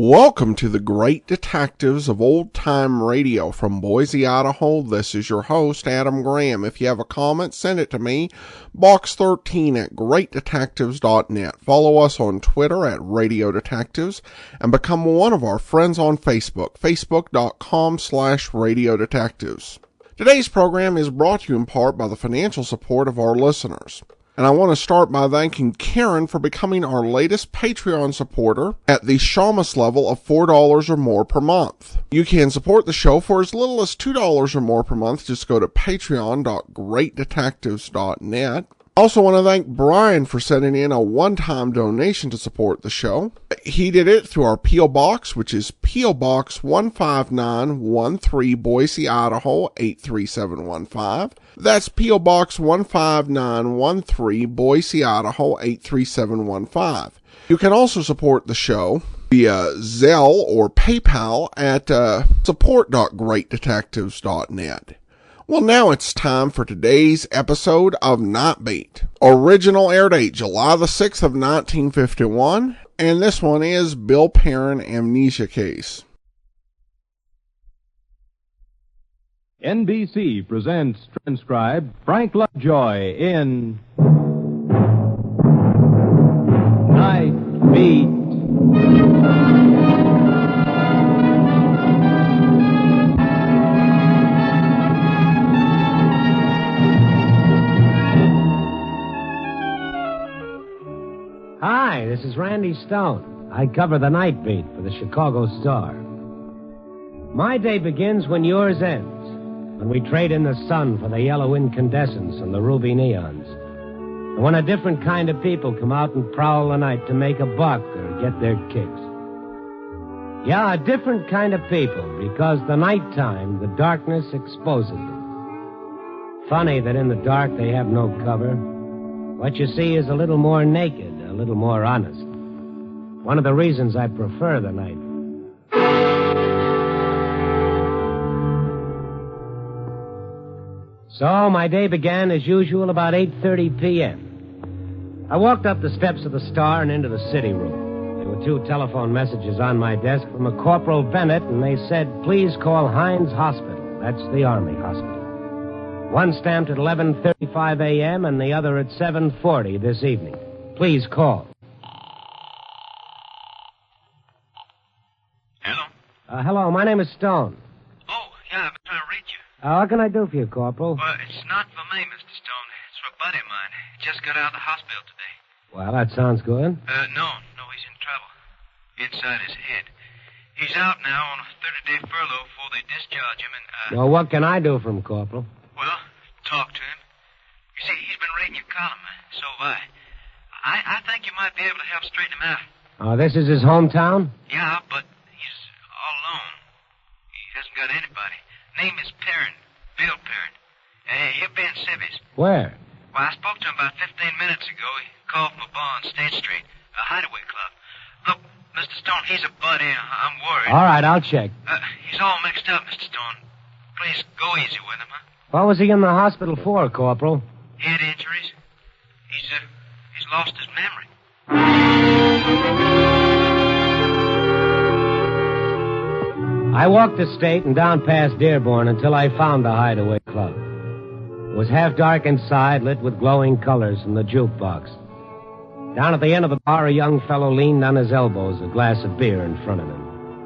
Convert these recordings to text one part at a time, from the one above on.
Welcome to the Great Detectives of Old Time Radio from Boise, Idaho. This is your host, Adam Graham. If you have a comment, send it to me, box13 at greatdetectives.net. Follow us on Twitter at Radio Detectives and become one of our friends on Facebook, facebook.com/Radio Detectives. Today's program is brought to you in part by the financial support of our listeners. And I want to start by thanking Karen for becoming our latest Patreon supporter at the Shamus level of $4 or more per month. You can support the show for as little as $2 or more per month. Just go to patreon.greatdetectives.net. Also want to thank Brian for sending in a one-time donation to support the show. He did it through our P.O. Box, which is P.O. Box 15913, Boise, Idaho 83715. That's P.O. Box 15913, Boise, Idaho 83715. You can also support the show via Zelle or PayPal at support.greatdetectives.net. Well, now it's time for today's episode of Nightbeat. Original air date, July the 6th of 1951, and this one is Bill Perrin Amnesia Case. NBC presents transcribed Frank Lovejoy in Nightbeat. Hi, this is Randy Stone. I cover the night beat for the Chicago Star. My day begins when yours ends, when we trade in the sun for the yellow incandescence and the ruby neons, and when a different kind of people come out and prowl the night to make a buck or get their kicks. Yeah, a different kind of people, because the nighttime, the darkness exposes them. Funny that in the dark they have no cover. What you see is a little more naked, a little more honest. One of the reasons I prefer the night. So my day began as usual about 8:30 p.m. I walked up the steps of the Star and into the city room. There were two telephone messages on my desk from a Corporal Bennett, and they said, "Please call Hines Hospital." That's the Army hospital. One stamped at 11:35 a.m. and the other at 7:40 this evening. Please call. Hello? Hello, my name is Stone. Oh, yeah, I've been trying to reach you. What can I do for you, Corporal? Well, it's not for me, Mr. Stone. It's for a buddy of mine. He just got out of the hospital today. Well, that sounds good. No, he's in trouble. Inside his head. He's out now on a 30-day furlough before they discharge him and, Well, what can I do for him, Corporal? Well, talk to him. You see, he's been reading your column, so have I. I think you might be able to help straighten him out. Oh, this is his hometown? Yeah, but he's all alone. He hasn't got anybody. Name is Perrin. Bill Perrin. He'll be in Civvies. Where? Well, I spoke to him about 15 minutes ago. He called from a bar on State Street, a hideaway club. Look, Mr. Stone, he's a buddy. I'm worried. All right, I'll check. He's all mixed up, Mr. Stone. Please go easy with him, huh? What was he in the hospital for, Corporal? Head injuries. He's lost his memory. I walked the state and down past Dearborn until I found the hideaway club. It was half dark inside, lit with glowing colors from the jukebox. Down at the end of the bar, a young fellow leaned on his elbows, a glass of beer in front of him.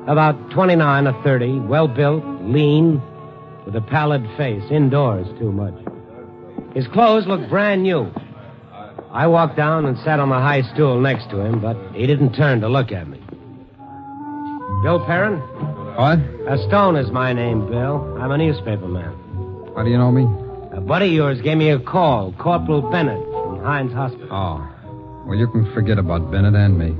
About 29 or 30, well-built, lean, with a pallid face, indoors too much. His clothes looked brand new. I walked down and sat on the high stool next to him, but he didn't turn to look at me. Bill Perrin? What? Stone is my name, Bill. I'm a newspaperman. How do you know me? A buddy of yours gave me a call, Corporal Bennett from Hines Hospital. Oh. Well, you can forget about Bennett and me.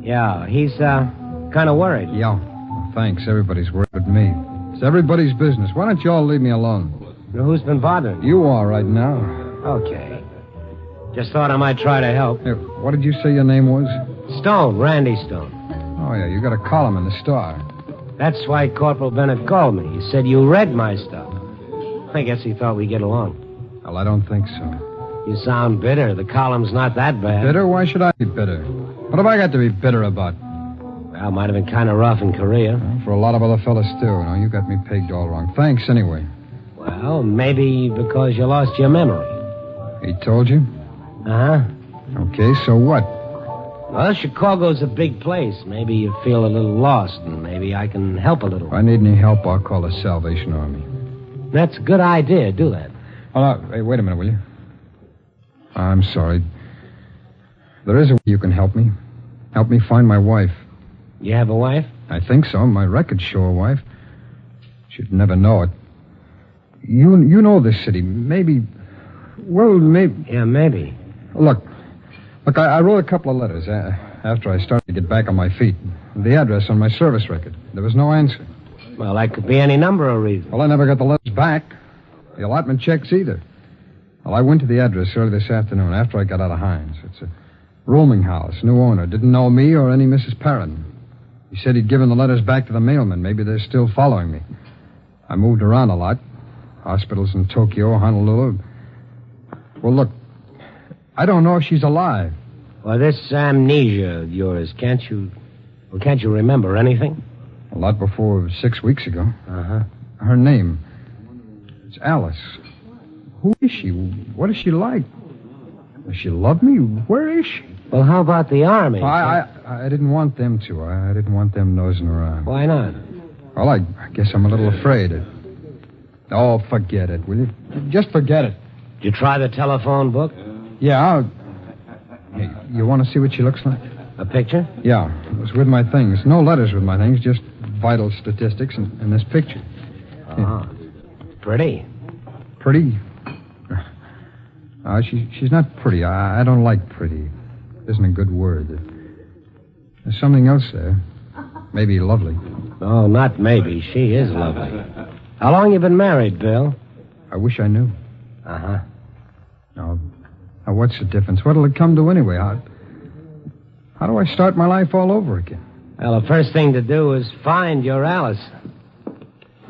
Yeah, he's kind of worried. Yeah. Well, thanks. Everybody's worried but me. It's everybody's business. Why don't you all leave me alone? Who's been bothering you? You are right now. Okay. Just thought I might try to help. Hey, what did you say your name was? Stone, Randy Stone. Oh, yeah, you got a column in the Star. That's why Corporal Bennett called me. He said you read my stuff. I guess he thought we'd get along. Well, I don't think so. You sound bitter. The column's not that bad. Bitter? Why should I be bitter? What have I got to be bitter about? Well, might have been kind of rough in Korea. Well, for a lot of other fellas, too. You got me pegged all wrong. Thanks, anyway. Well, maybe because you lost your memory. He told you? Uh-huh. Okay, so what? Well, Chicago's a big place. Maybe you feel a little lost, and maybe I can help a little. If I need any help, I'll call the Salvation Army. That's a good idea. Do that. Oh, no, hey, wait a minute, will you? I'm sorry. There is a way you can help me. Help me find my wife. You have a wife? I think so. My records show a wife. She'd never know it. You know this city. Maybe... Well, maybe... Yeah, maybe. Look, I wrote a couple of letters after I started to get back on my feet. The address on my service record. There was no answer. Well, that could be any number of reasons. Well, I never got the letters back. The allotment checks either. Well, I went to the address early this afternoon after I got out of Hines. It's a rooming house, new owner. Didn't know me or any Mrs. Perrin. He said he'd given the letters back to the mailman. Maybe they're still following me. I moved around a lot. Hospitals in Tokyo, Honolulu. Well, look, I don't know if she's alive. Well, this amnesia of yours, can't you remember anything? A lot before 6 weeks ago. Uh-huh. Her name. It's Alice. Who is she? What is she like? Does she love me? Where is she? Well, how about the Army? I didn't want them to. I didn't want them nosing around. Why not? Well, I guess I'm a little afraid. Oh, forget it, will you? Just forget it. Did you try the telephone book? Yeah, you want to see what she looks like? A picture? Yeah, it was with my things. No letters with my things, just vital statistics and this picture. Oh, pretty. Pretty? She's not pretty. I don't like pretty. Isn't a good word. There's something else there. Maybe lovely. Oh, not maybe. She is lovely. How long you been married, Bill? I wish I knew. Uh-huh. Now, what's the difference? What'll it come to anyway? How do I start my life all over again? Well, the first thing to do is find your Alice.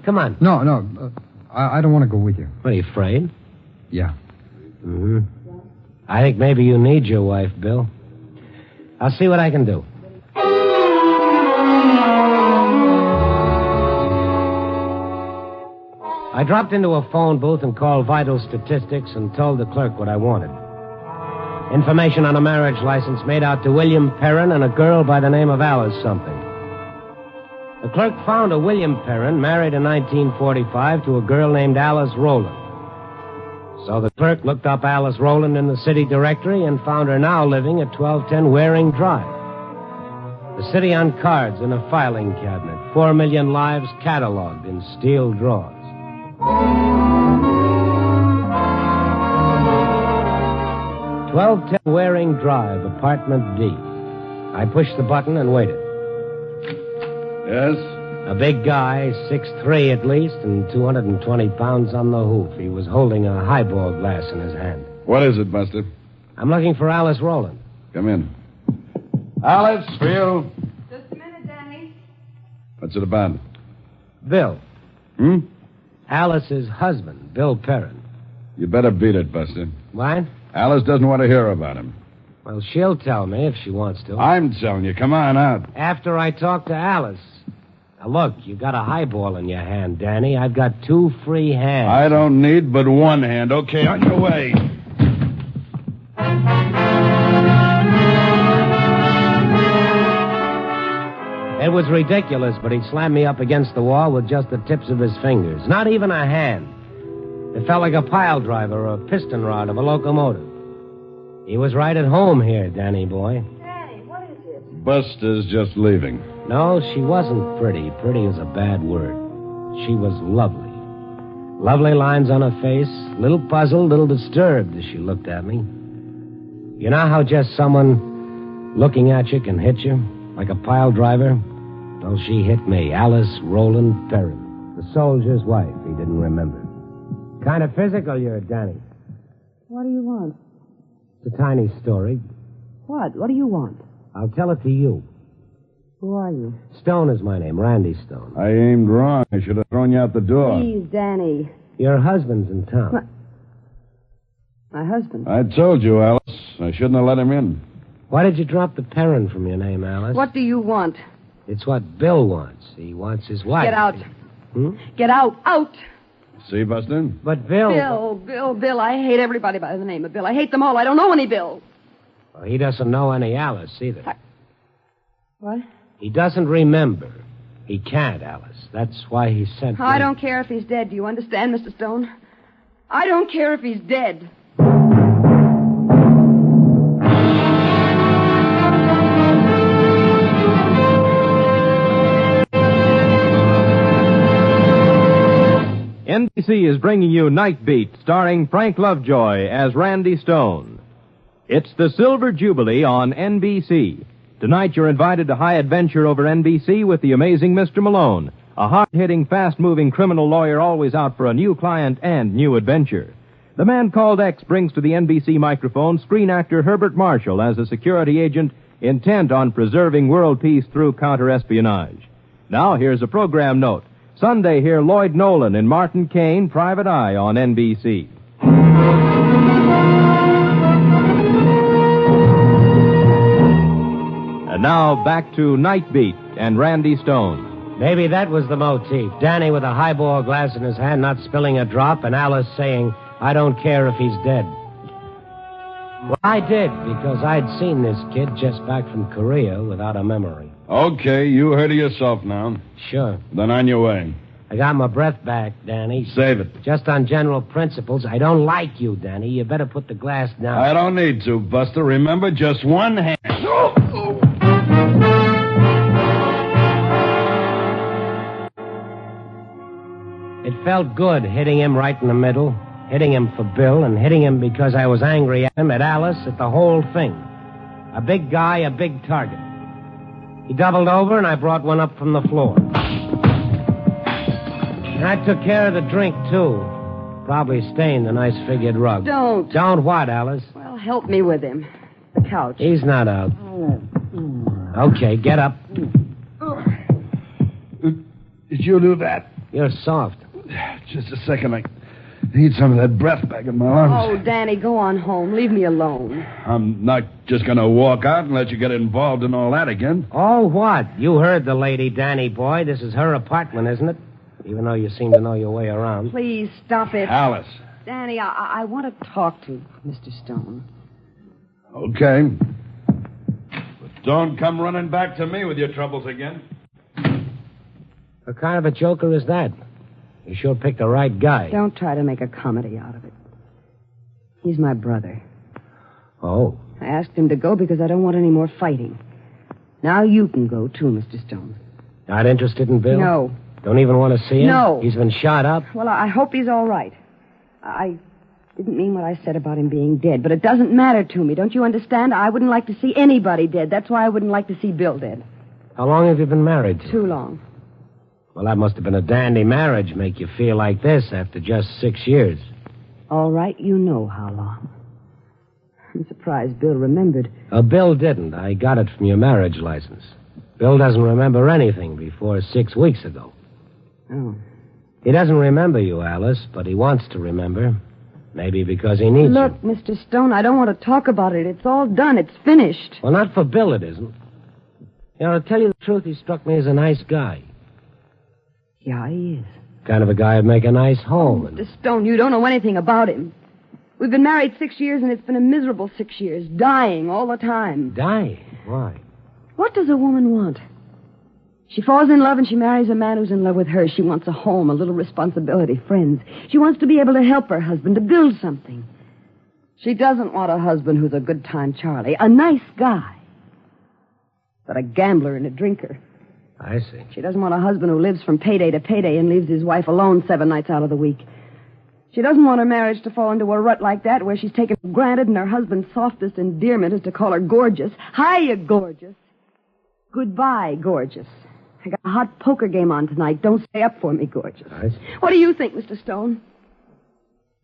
Come on. No. I don't want to go with you. What, are you afraid? Yeah. Mm-hmm. I think maybe you need your wife, Bill. I'll see what I can do. I dropped into a phone booth and called Vital Statistics and told the clerk what I wanted. Information on a marriage license made out to William Perrin and a girl by the name of Alice something. The clerk found a William Perrin married in 1945 to a girl named Alice Rowland. So the clerk looked up Alice Rowland in the city directory and found her now living at 1210 Waring Drive. The city on cards in a filing cabinet. 4 million lives cataloged in steel drawers. 1210 Waring Drive, apartment D. I pushed the button and waited. Yes? A big guy, 6'3" at least, and 220 pounds on the hoof. He was holding a highball glass in his hand. What is it, Buster? I'm looking for Alice Rowland. Come in. Alice, for you. Just a minute, Danny. What's it about? Bill. Hmm? Alice's husband, Bill Perrin. You better beat it, Buster. What? Alice doesn't want to hear about him. Well, she'll tell me if she wants to. I'm telling you. Come on out. After I talk to Alice. Now, look, you got a highball in your hand, Danny. I've got 2 free hands. I don't need but one hand. Okay, on your way. It was ridiculous, but he slammed me up against the wall with just the tips of his fingers. Not even a hand. It felt like a pile driver or a piston rod of a locomotive. He was right at home here, Danny boy. Danny, what is it? Buster's just leaving. No, she wasn't pretty. Pretty is a bad word. She was lovely. Lovely lines on her face, little puzzled, little disturbed as she looked at me. You know how just someone looking at you can hit you, like a pile driver? Well, she hit me, Alice Rowland Perrin, the soldier's wife, he didn't remember. Kind of physical, you're Danny. What do you want? It's a tiny story. What? What do you want? I'll tell it to you. Who are you? Stone is my name, Randy Stone. I aimed wrong. I should have thrown you out the door. Please, Danny. Your husband's in town. What? My husband. I told you, Alice. I shouldn't have let him in. Why did you drop the Perrin from your name, Alice? What do you want? It's what Bill wants. He wants his wife. Get out. Hmm? Get out. Out. See, Buster? But Bill... Bill. I hate everybody by the name of Bill. I hate them all. I don't know any Bill. Well, he doesn't know any Alice either. What? He doesn't remember. He can't, Alice. That's why he sent I me. don't care if he's dead. Do you understand, Mr. Stone? I don't care if he's dead. NBC is bringing you Night Beat, starring Frank Lovejoy as Randy Stone. It's the Silver Jubilee on NBC. Tonight you're invited to high adventure over NBC with the amazing Mr. Malone, a hard-hitting, fast-moving criminal lawyer always out for a new client and new adventure. The Man Called X brings to the NBC microphone screen actor Herbert Marshall as a security agent intent on preserving world peace through counter-espionage. Now here's a program note. Sunday, hear Lloyd Nolan in Martin Caine, Private Eye on NBC. And now back to Night Beat and Randy Stone. Maybe that was the motif. Danny with a highball glass in his hand, not spilling a drop, and Alice saying, I don't care if he's dead. Well, I did, because I'd seen this kid just back from Korea without a memory. Okay, you heard of yourself now. Sure. Then on your way. I got my breath back, Danny. Save it. Just on general principles. I don't like you, Danny. You better put the glass down. I don't need to, Buster. Remember, just one hand. It felt good hitting him right in the middle, hitting him for Bill, and hitting him because I was angry at him, at Alice, at the whole thing. A big guy, a big target. He doubled over, and I brought one up from the floor. And I took care of the drink, too. Probably stained the nice figured rug. Don't. Don't what, Alice? Well, help me with him. The couch. He's not out. Okay, get up. Did you do that? You're soft. Just a second. I need some of that breath back in my lungs. Oh, Danny, go on home. Leave me alone. I'm not just going to walk out and let you get involved in all that again. Oh, what? You heard the lady, Danny boy. This is her apartment, isn't it? Even though you seem to know your way around. Please, stop it. Alice. Danny, I want to talk to Mr. Stone. Okay. But don't come running back to me with your troubles again. What kind of a joker is that? You sure picked the right guy. Don't try to make a comedy out of it. He's my brother. Oh. I asked him to go because I don't want any more fighting. Now you can go, too, Mr. Stone. Not interested in Bill? No. Don't even want to see him? No. He's been shot up? Well, I hope he's all right. I didn't mean what I said about him being dead, but it doesn't matter to me. Don't you understand? I wouldn't like to see anybody dead. That's why I wouldn't like to see Bill dead. How long have you been married to? Too long. Well, that must have been a dandy marriage, make you feel like this after just 6 years. All right, you know how long. I'm surprised Bill remembered. Bill didn't. I got it from your marriage license. Bill doesn't remember anything before 6 weeks ago. Oh. He doesn't remember you, Alice, but he wants to remember. Maybe because he needs Look, you. Mr. Stone, I don't want to talk about it. It's all done. It's finished. Well, not for Bill, it isn't. You know, to tell you the truth, he struck me as a nice guy. Yeah, he is. Kind of a guy who'd make a nice home. Mr. Stone, you don't know anything about him. We've been married 6 years, and it's been a miserable 6 years. Dying all the time. Dying? Why? What does a woman want? She falls in love and she marries a man who's in love with her. She wants a home, a little responsibility, friends. She wants to be able to help her husband, to build something. She doesn't want a husband who's a good-time Charlie, a nice guy, but a gambler and a drinker. I see. She doesn't want a husband who lives from payday to payday and leaves his wife alone 7 nights out of the week. She doesn't want her marriage to fall into a rut like that where she's taken for granted and her husband's softest endearment is to call her gorgeous. Hiya, gorgeous. Goodbye, gorgeous. I got a hot poker game on tonight. Don't stay up for me, gorgeous. I see. What do you think, Mr. Stone?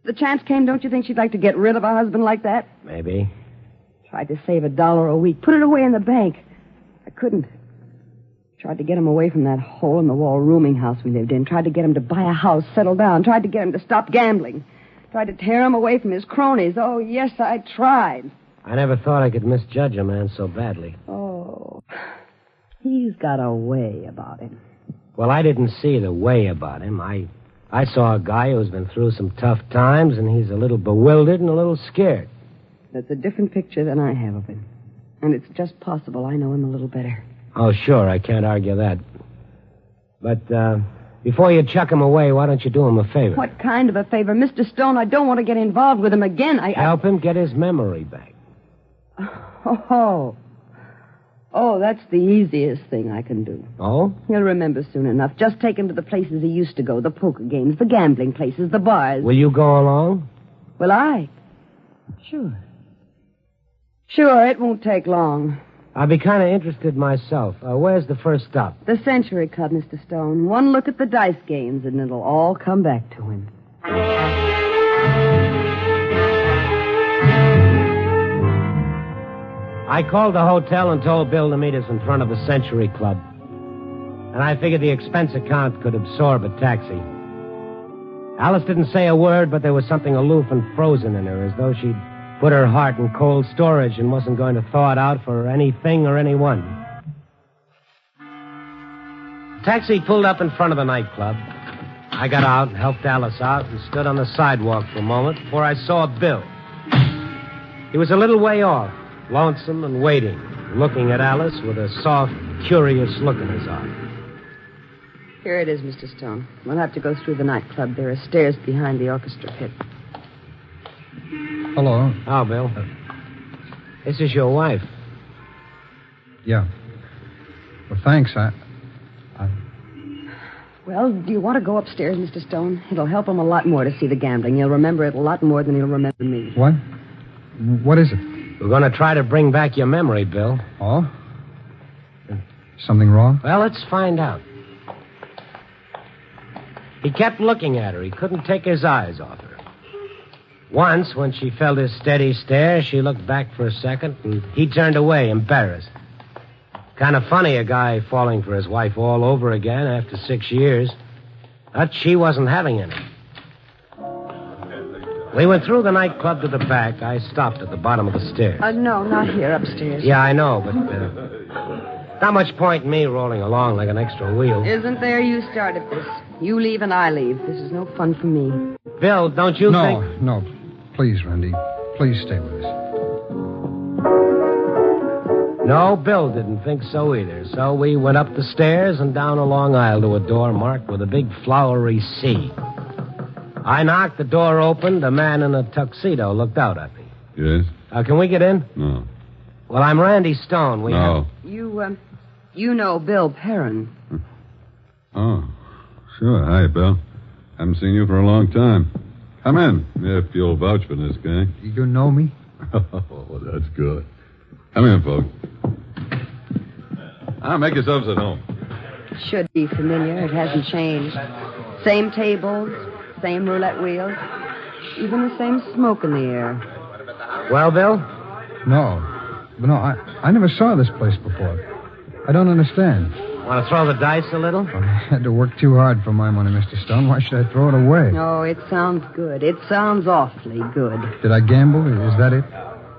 If the chance came, don't you think she'd like to get rid of a husband like that? Maybe. Tried to save $1 a week. Put it away in the bank. I couldn't. Tried to get him away from that hole-in-the-wall rooming house we lived in. Tried to get him to buy a house, settle down. Tried to get him to stop gambling. Tried to tear him away from his cronies. Oh, yes, I tried. I never thought I could misjudge a man so badly. Oh. He's got a way about him. Well, I didn't see the way about him. I saw a guy who's been through some tough times, and he's a little bewildered and a little scared. That's a different picture than I have of him. And it's just possible I know him a little better. Oh, sure, I can't argue that. But, before you chuck him away, why don't you do him a favor? What kind of a favor? Mr. Stone, I don't want to get involved with him again. Help him get his memory back. Oh, that's the easiest thing I can do. Oh? He'll remember soon enough. Just take him to the places he used to go, the poker games, the gambling places, the bars. Will you go along? Will I? Sure. Sure, it won't take long. I'd be kind of interested myself. Where's the first stop? The Century Club, Mr. Stone. One look at the dice games, and it'll all come back to him. I called the hotel and told Bill to meet us in front of the Century Club. And I figured the expense account could absorb a taxi. Alice didn't say a word, but there was something aloof and frozen in her, as though she'd put her heart in cold storage and wasn't going to thaw it out for anything or anyone. Taxi pulled up in front of the nightclub. I got out, helped Alice out, and stood on the sidewalk for a moment before I saw Bill. He was a little way off, lonesome and waiting, looking at Alice with a soft, curious look in his eye. Here it is, Mr. Stone. We'll have to go through the nightclub. There are stairs behind the orchestra pit. Hello. Oh, Bill. This is your wife. Yeah. Well, thanks. Well, do you want to go upstairs, Mr. Stone? It'll help him a lot more to see the gambling. He'll remember it a lot more than he'll remember me. What? What is it? We're going to try to bring back your memory, Bill. Oh? Something wrong? Well, let's find out. He kept looking at her. He couldn't take his eyes off her. Once, when she felt his steady stare, she looked back for a second, and he turned away, embarrassed. Kind of funny, a guy falling for his wife all over again after 6 years. But she wasn't having any. We went through the nightclub to the back. I stopped at the bottom of the stairs. No, not here, upstairs. Yeah, I know, but not much point in me rolling along like an extra wheel. Isn't there? You started this. You leave and I leave. This is no fun for me. Bill, don't you think... No. Please, Randy. Please stay with us. No, Bill didn't think so either. So we went up the stairs and down a long aisle to a door marked with a big flowery C. I knocked, the door opened. A man in a tuxedo looked out at me. Yes? Can we get in? No. Well, I'm Randy Stone. No. You know Bill Perrin. Oh, sure. Hi, Bill. Haven't seen you for a long time. Come in, if you'll vouch for this guy. You know me? Oh, that's good. Come in, folks. Make yourselves at home. Should be familiar. It hasn't changed. Same tables, same roulette wheels, even the same smoke in the air. Well, Bill? No, I never saw this place before. I don't understand. Want to throw the dice a little? I had to work too hard for my money, Mr. Stone. Why should I throw it away? Oh, it sounds good. It sounds awfully good. Did I gamble? Is that it?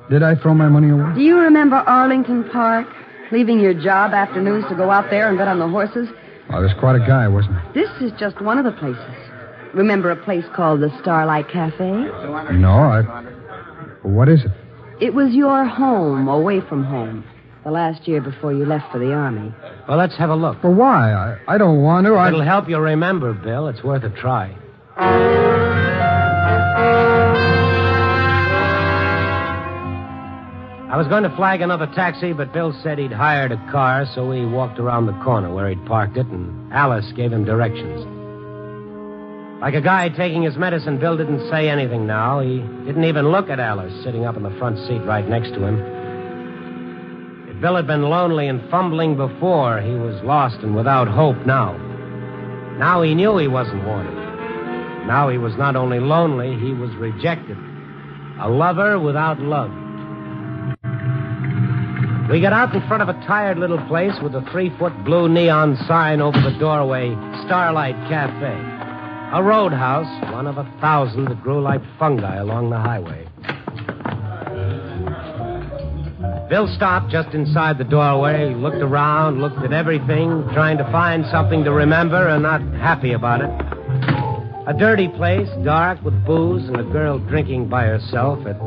Did I throw my money away? Do you remember Arlington Park? Leaving your job afternoons to go out there and bet on the horses? I was quite a guy, wasn't I? This is just one of the places. Remember a place called the Starlight Cafe? No, What is it? It was your home, away from home. The last year before you left for the Army. Well, let's have a look. Well, why? I don't want to. It'll help you remember, Bill. It's worth a try. I was going to flag another taxi, but Bill said he'd hired a car, so we walked around the corner where he'd parked it, and Alice gave him directions. Like a guy taking his medicine, Bill didn't say anything now. He didn't even look at Alice, sitting up in the front seat right next to him. If Bill had been lonely and fumbling before, he was lost and without hope now. Now he knew he wasn't wanted. Now he was not only lonely, he was rejected. A lover without love. We got out in front of a tired little place with a 3-foot blue neon sign over the doorway, Starlight Cafe. A roadhouse, one of 1,000 that grew like fungi along the highway. Bill stopped just inside the doorway, looked around, looked at everything, trying to find something to remember and not happy about it. A dirty place, dark, with booze and a girl drinking by herself at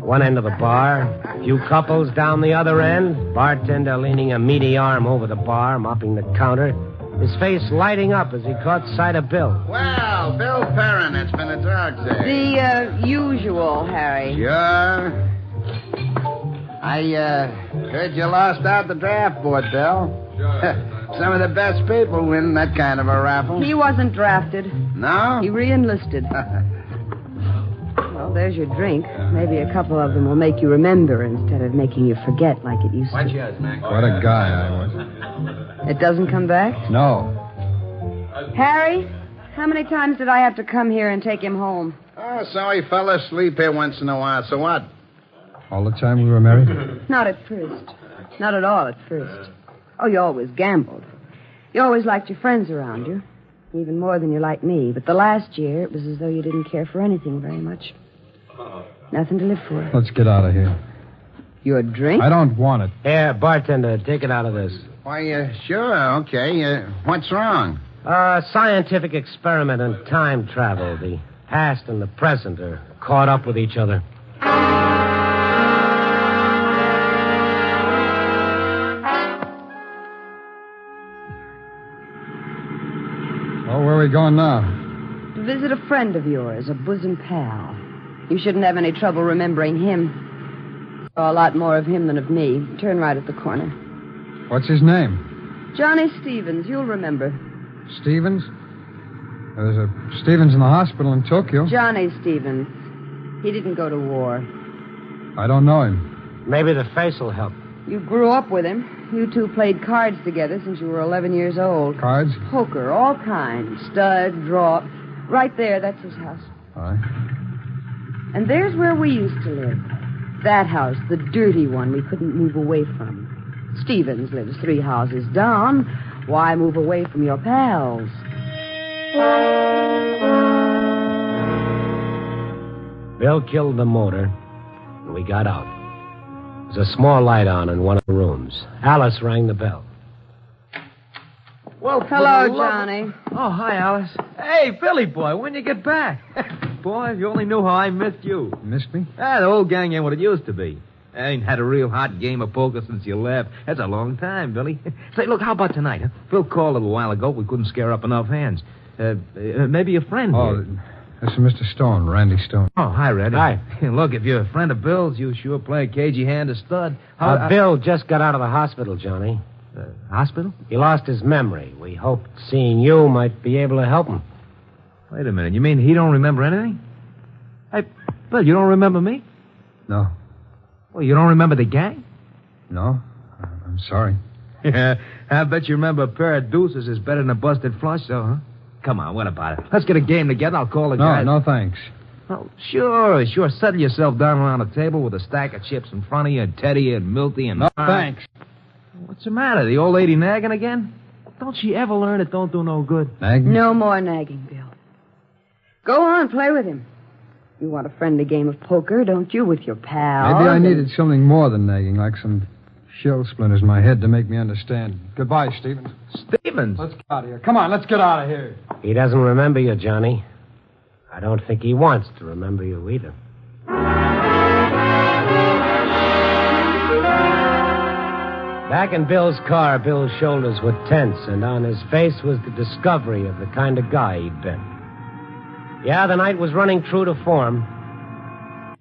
one end of the bar. A few couples down the other end. Bartender leaning a meaty arm over the bar, mopping the counter. His face lighting up as he caught sight of Bill. Well, Bill Perrin, it's been a dark day. The usual, Harry. Sure. I heard you lost out the draft board, Bill. Some of the best people win that kind of a raffle. He wasn't drafted. No? He re-enlisted. Well, there's your drink. Maybe a couple of them will make you remember instead of making you forget like it used to. What a guy I was. It doesn't come back? No. Harry, how many times did I have to come here and take him home? Oh, so he fell asleep here once in a while. So what? All the time we were married? Not at first. Not at all at first. Oh, you always gambled. You always liked your friends around you. Even more than you liked me. But the last year, it was as though you didn't care for anything very much. Nothing to live for. Let's get out of here. Your drink? I don't want it. Here, bartender, take it out of this. Why, sure, okay. What's wrong? A scientific experiment in time travel. The past and the present are caught up with each other. Oh, where are we going now? To visit a friend of yours, a bosom pal. You shouldn't have any trouble remembering him. Saw a lot more of him than of me. Turn right at the corner. What's his name? Johnny Stevens, you'll remember. Stevens? There's a Stevens in the hospital in Tokyo. Johnny Stevens. He didn't go to war. I don't know him. Maybe the face will help. You grew up with him. You two played cards together since you were 11 years old. Cards? Poker, all kinds. Stud, draw. Right there, that's his house. All right. And there's where we used to live. That house, the dirty one we couldn't move away from. Stevens lives 3 houses down. Why move away from your pals? Bill killed the motor, and we got out. There was a small light on in one of the rooms. Alice rang the bell. Well, Hello, Johnny. Oh, hi, Alice. Hey, Billy boy, when you get back? Boy, if you only knew how I missed you. Missed me? The whole gang ain't what it used to be. I ain't had a real hot game of poker since you left. That's a long time, Billy. Say, look, how about tonight, huh? Phil called a little while ago. We couldn't scare up enough hands. Maybe a friend here. This is Mr. Stone, Randy Stone. Oh, hi, Randy. Hi. Look, if you're a friend of Bill's, you sure play a cagey hand of stud. Bill just got out of the hospital, Johnny. Hospital? He lost his memory. We hoped seeing you might be able to help him. Wait a minute. You mean he don't remember anything? Hey, Bill, you don't remember me? No. Well, you don't remember the gang? No. I'm sorry. Yeah, I bet you remember a pair of deuces is better than a busted flush, though, huh? Come on, what about it? Let's get a game together. I'll call the guys. No, thanks. Oh, sure. Settle yourself down around a table with a stack of chips in front of you, and Teddy and Milty and... No, thanks. What's the matter? The old lady nagging again? Don't she ever learn it don't do no good? Nagging? No more nagging, Bill. Go on, play with him. You want a friendly game of poker, don't you, with your pals? Maybe I needed something more than nagging, like some shell splinters in my head to make me understand. Goodbye, Stevens. Stevens? Let's get out of here. Come on, let's get out of here. He doesn't remember you, Johnny. I don't think he wants to remember you either. Back in Bill's car, Bill's shoulders were tense, and on his face was the discovery of the kind of guy he'd been. Yeah, the night was running true to form.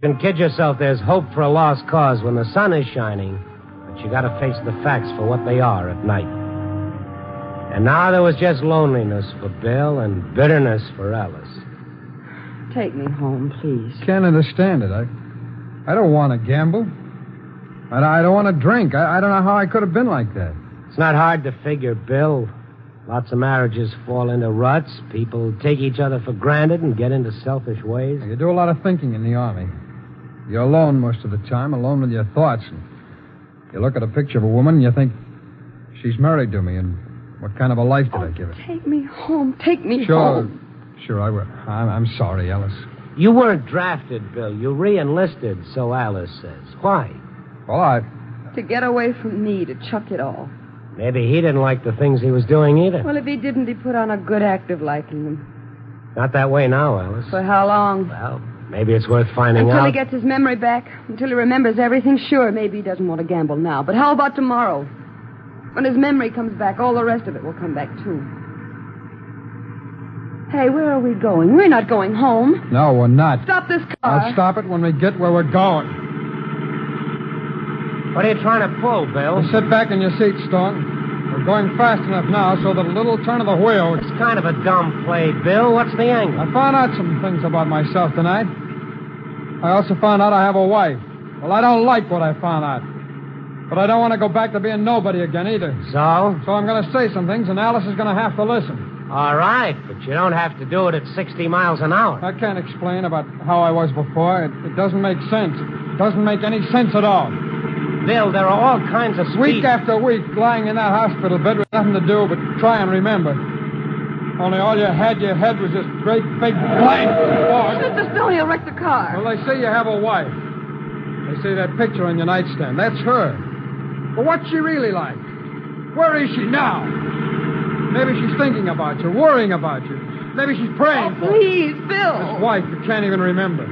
You can kid yourself there's hope for a lost cause when the sun is shining, but you gotta face the facts for what they are at night. And now there was just loneliness for Bill and bitterness for Alice. Take me home, please. Can't understand it. I don't want to gamble. I don't want to drink. I don't know how I could have been like that. It's not hard to figure, Bill. Lots of marriages fall into ruts. People take each other for granted and get into selfish ways. You do a lot of thinking in the Army. You're alone most of the time, alone with your thoughts. And you look at a picture of a woman and you think, she's married to me, and what kind of a life did I give her? Take me home. Take me home. Sure, I will. I'm sorry, Alice. You weren't drafted, Bill. You re-enlisted, so Alice says. Why? Well, To get away from me, to chuck it all. Maybe he didn't like the things he was doing either. Well, if he didn't, he put on a good act of liking them. Not that way now, Alice. For how long? Well, maybe it's worth finding Until out. he gets his memory back. Until he remembers everything. Sure, maybe he doesn't want to gamble now. But how about tomorrow? When his memory comes back, all the rest of it will come back, too. Hey, where are we going? We're not going home. No, we're not. Stop this car. I'll stop it when we get where we're going. What are you trying to pull, Bill? Well, sit back in your seat, Stone. We're going fast enough now so that a little turn of the wheel... It's kind of a dumb play, Bill. What's the angle? I found out some things about myself tonight. I also found out I have a wife. Well, I don't like what I found out. But I don't want to go back to being nobody again either. So? So I'm going to say some things, and Alice is going to have to listen. All right, but you don't have to do it at 60 miles an hour. I can't explain about how I was before. It doesn't make sense. It doesn't make any sense at all. Bill, there are all kinds of speed... Week after week, lying in that hospital bed with nothing to do but try and remember. Only all you had your head was this great big blank fog. Mr. Stone, he'll wreck the car. Well, they say you have a wife. They say that picture on your nightstand. That's her. But what's she really like? Where is she now? Maybe she's thinking about you, worrying about you. Maybe she's praying for you. Please, Bill. This wife you can't even remember.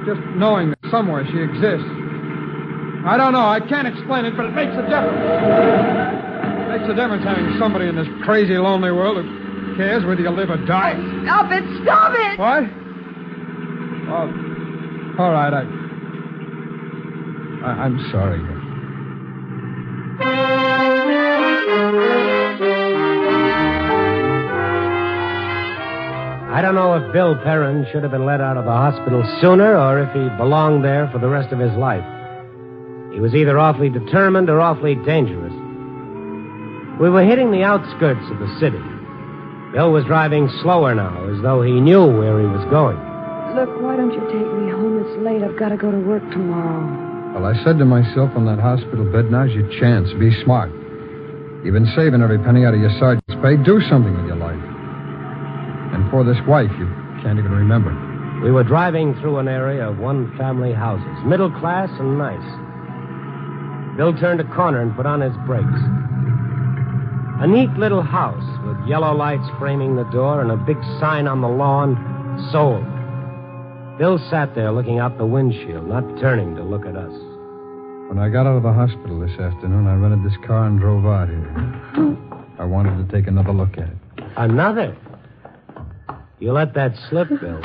Just knowing that somewhere she exists. I don't know. I can't explain it, but it makes a difference. It makes a difference having somebody in this crazy, lonely world who cares whether you live or die. Oh, stop it! Stop it! What? Oh, all right. I'm sorry. I don't know if Bill Perrin should have been let out of the hospital sooner or if he belonged there for the rest of his life. He was either awfully determined or awfully dangerous. We were hitting the outskirts of the city. Bill was driving slower now, as though he knew where he was going. Look, why don't you take me home? It's late. I've got to go to work tomorrow. Well, I said to myself on that hospital bed, now's your chance. Be smart. You've been saving every penny out of your sergeant's pay. Do something with your life. And for this wife, you can't even remember. We were driving through an area of one-family houses, middle class and nice. Bill turned a corner and put on his brakes. A neat little house with yellow lights framing the door and a big sign on the lawn, sold. Bill sat there looking out the windshield, not turning to look at us. When I got out of the hospital this afternoon, I rented this car and drove out here. I wanted to take another look at it. Another? You let that slip, Bill.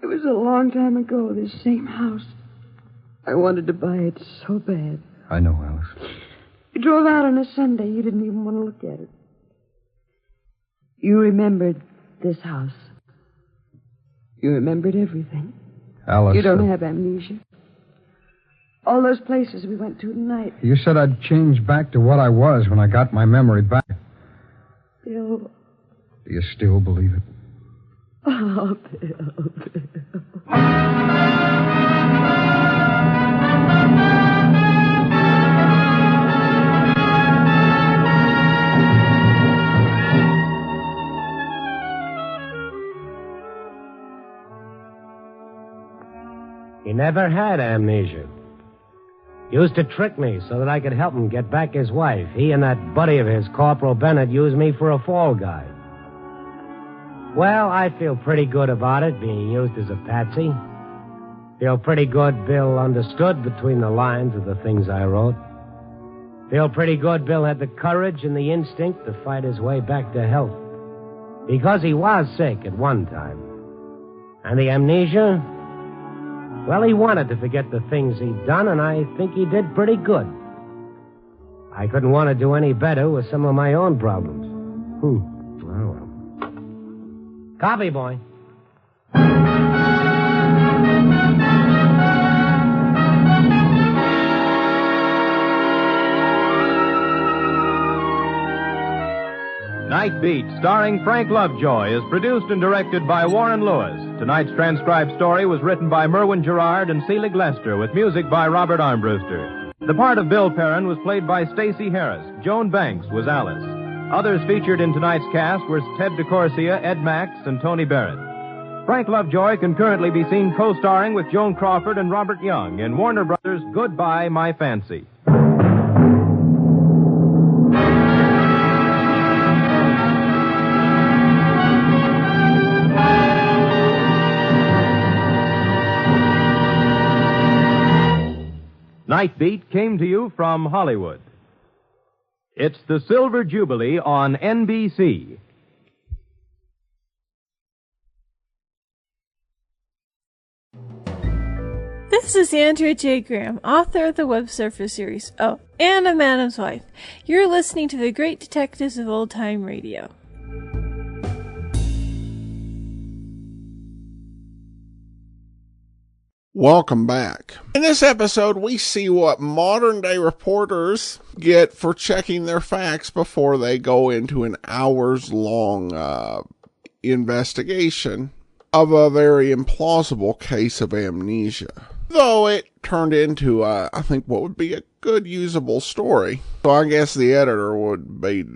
It was a long time ago, this same house. I wanted to buy it so bad. I know, Alice. You drove out on a Sunday. You didn't even want to look at it. You remembered this house. You remembered everything. Alice. You don't have amnesia. All those places we went to tonight. You said I'd change back to what I was when I got my memory back. Bill. Do you still believe it? Oh, Bill. He never had amnesia. Used to trick me so that I could help him get back his wife. He and that buddy of his, Corporal Bennett, used me for a fall guy. Well, I feel pretty good about it, being used as a patsy. Feel pretty good Bill understood between the lines of the things I wrote. Feel pretty good Bill had the courage and the instinct to fight his way back to health. Because he was sick at one time. And the amnesia? Well, he wanted to forget the things he'd done, and I think he did pretty good. I couldn't want to do any better with some of my own problems. Oh, well. Copy, boy. Night Beat, starring Frank Lovejoy, is produced and directed by Warren Lewis. Tonight's transcribed story was written by Merwin Gerard and Selig Lester, with music by Robert Armbruster. The part of Bill Perrin was played by Stacey Harris. Joan Banks was Alice. Others featured in tonight's cast were Ted DeCorsia, Ed Max, and Tony Barrett. Frank Lovejoy can currently be seen co-starring with Joan Crawford and Robert Young in Warner Brothers' Goodbye, My Fancy. Night Beat came to you from Hollywood. It's the Silver Jubilee on NBC. This is Andrea J. Graham, author of the Web Surfer series. Oh, and a Madam's Wife. You're listening to the Great Detectives of Old Time Radio. Welcome back. In this episode, we see what modern-day reporters get for checking their facts before they go into an hours-long investigation of a very implausible case of amnesia. Though it turned into, I think, what would be a good, usable story. So I guess the editor would be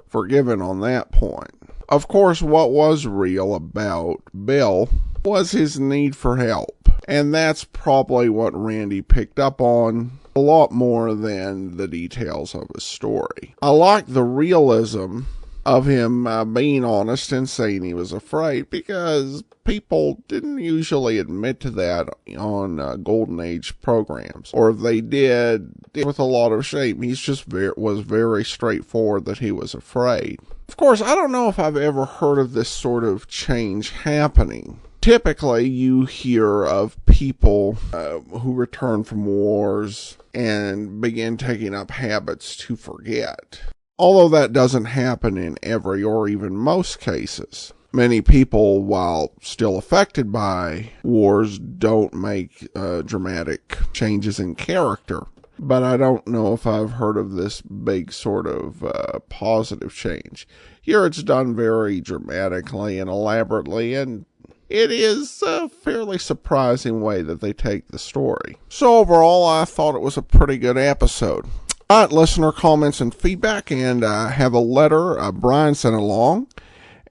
forgiven on that point. Of course, what was real about Bill was his need for help. And that's probably what Randy picked up on a lot more than the details of his story. I like the realism of him being honest and saying he was afraid, because people didn't usually admit to that on Golden Age programs. Or if they did, with a lot of shame. He's just was very straightforward that he was afraid. Of course, I don't know if I've ever heard of this sort of change happening. Typically, you hear of people who return from wars and begin taking up habits to forget. Although that doesn't happen in every or even most cases. Many people, while still affected by wars, don't make dramatic changes in character. But I don't know if I've heard of this big sort of positive change. Here it's done very dramatically and elaborately, and it is a fairly surprising way that they take the story. So overall, I thought it was a pretty good episode. All right, listener comments and feedback, and I have a letter Brian sent along.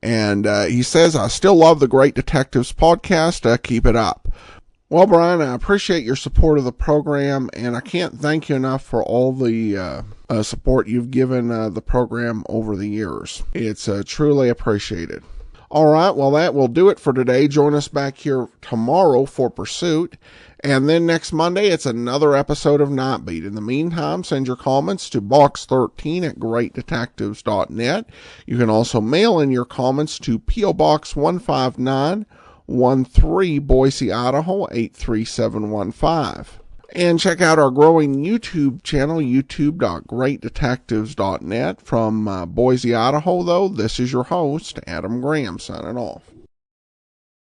And he says, I still love the Great Detectives podcast. Keep it up. Well, Brian, I appreciate your support of the program, and I can't thank you enough for all the support you've given the program over the years. It's truly appreciated. All right, well, that will do it for today. Join us back here tomorrow for Pursuit. And then next Monday, it's another episode of Night Beat. In the meantime, send your comments to box13@greatdetectives.net. You can also mail in your comments to P.O. Box 15913, Boise, Idaho, 83715. And check out our growing YouTube channel, youtube.greatdetectives.net. From Boise, Idaho, though, this is your host, Adam Graham, signing off.